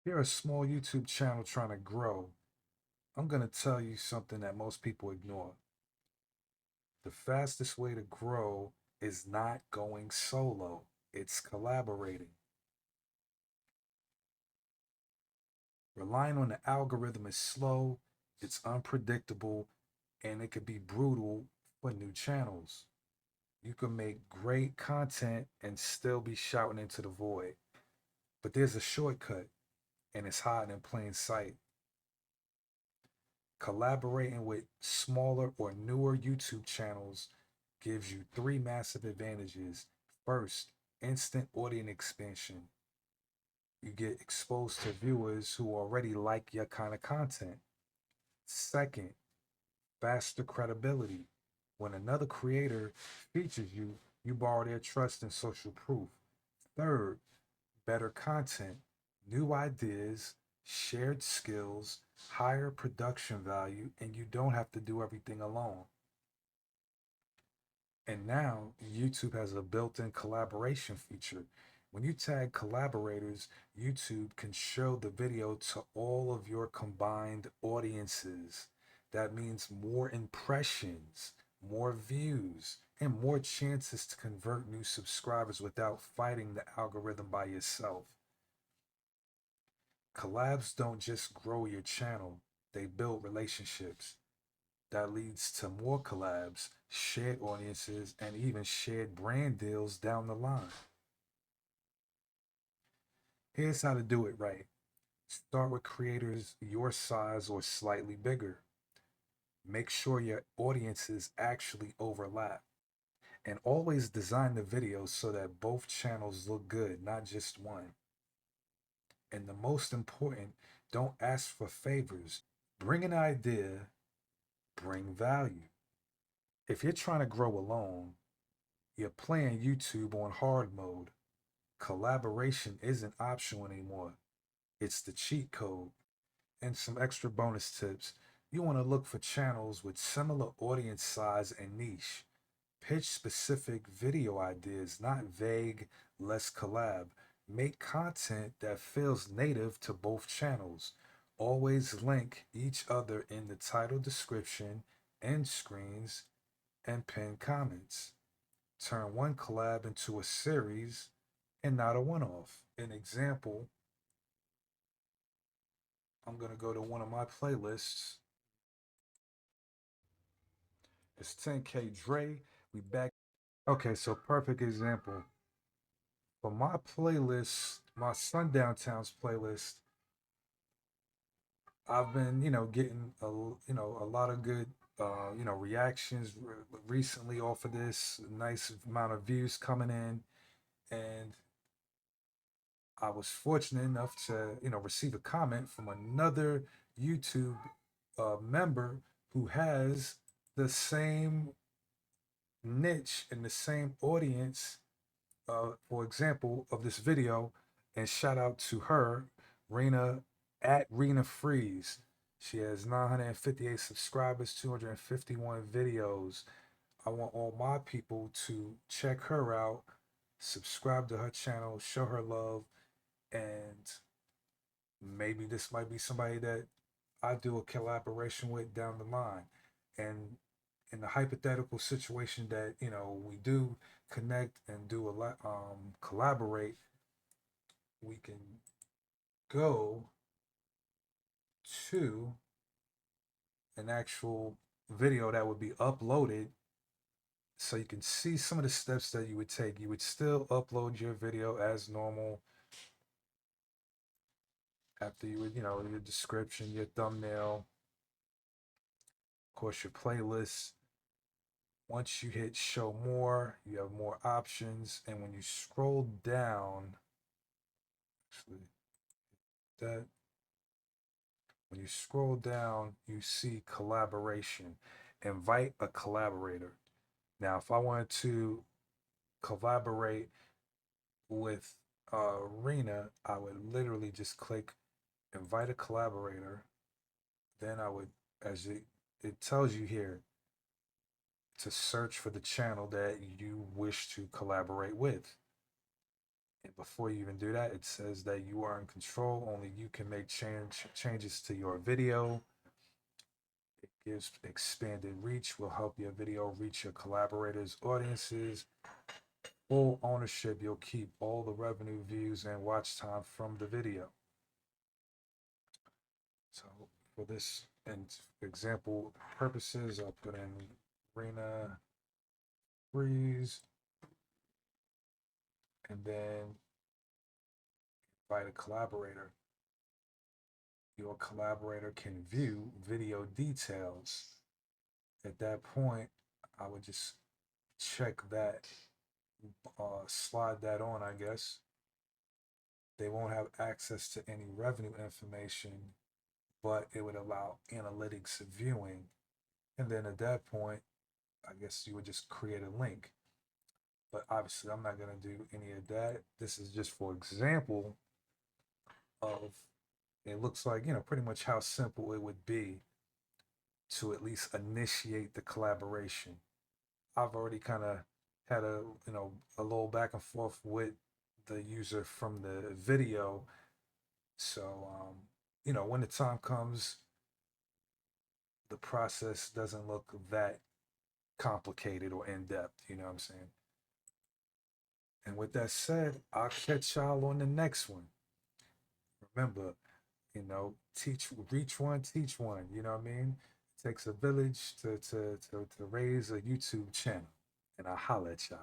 You're a small YouTube channel trying to grow. I'm going to tell you something that most people ignore. The fastest way to grow is not going solo, it's collaborating. Relying on the algorithm is slow, it's unpredictable, and it can be brutal for new channels. You can make great content and still be shouting into the void. But there's a shortcut, and it's hiding in plain sight. Collaborating with smaller or newer YouTube channels gives you three massive advantages. First, instant audience expansion. You get exposed to viewers who already like your kind of content. Second, faster credibility. When another creator features you, you borrow their trust and social proof. Third, better content, new ideas, shared skills, higher production value, and you don't have to do everything alone. And now YouTube has a built in collaboration feature. When you tag collaborators, YouTube can show the video to all of your combined audiences. That means more impressions, more views, and more chances to convert new subscribers without fighting the algorithm by yourself. Collabs don't just grow your channel, they build relationships. That leads to more collabs, shared audiences, and even shared brand deals down the line. Here's how to do it right. Start with creators your size or slightly bigger. Make sure your audiences actually overlap. And always design the videos so that both channels look good, not just one. And the most important, don't ask for favors. Bring an idea, bring value. If you're trying to grow alone, you're playing YouTube on hard mode. Collaboration isn't optional anymore. It's the cheat code. And some extra bonus tips. You want to look for channels with similar audience size and niche. Pitch specific video ideas, not vague, let's collab. Make content that feels native to both channels. Always link each other in the title description, end screens, and pinned comments. Turn one collab into a series and not a one off. An example, I'm going to go to one of my playlists. It's 10K Dre. We back. Okay, so perfect example. For my playlist, my Sundown Towns playlist, I've been, getting a lot of good, reactions recently off of this. Nice amount of views coming in, and I was fortunate enough to, receive a comment from another YouTube member who has the same niche and the same audience, for example, of this video. And shout out to her, Rena at Rena Freeze. She has 958 subscribers, 251 videos. I want all my people to check her out, subscribe to her channel, show her love, and maybe this might be somebody that I do a collaboration with down the line. And in the hypothetical situation that we do connect and do a lot, collaborate, we can go to an actual video that would be uploaded so you can see some of the steps that you would take. You would still upload your video as normal after you would, your description, your thumbnail, of course, your playlist. Once you hit show more, you have more options. And when you scroll down, actually, that when you scroll down, you see collaboration. Invite a collaborator. Now, if I wanted to collaborate with Rena, I would literally just click invite a collaborator. Then I would, as it tells you here, to search for the channel that you wish to collaborate with. And before you even do that, it says that you are in control. Only you can make changes to your video. It gives expanded reach, will help your video reach your collaborators' audiences. Full ownership, you'll keep all the revenue, views, and watch time from the video. So for this and example purposes, I'll put in Rena Breeze and then invite a collaborator. Your collaborator can view video details. At that point, I would just check that, slide that on, I guess. They won't have access to any revenue information, but it would allow analytics viewing. And then at that point, I guess you would just create a link. But obviously, I'm not going to do any of that. This is just for example of, it looks like, pretty much how simple it would be to at least initiate the collaboration. I've already kind of had a little back and forth with the user from the video. So, when the time comes, the process doesn't look that complicated or in depth. You know what I'm saying? And with that said, I'll catch y'all on the next one. Remember, reach one, teach one. You know what I mean? It takes a village to raise a YouTube channel. And I'll holla at y'all.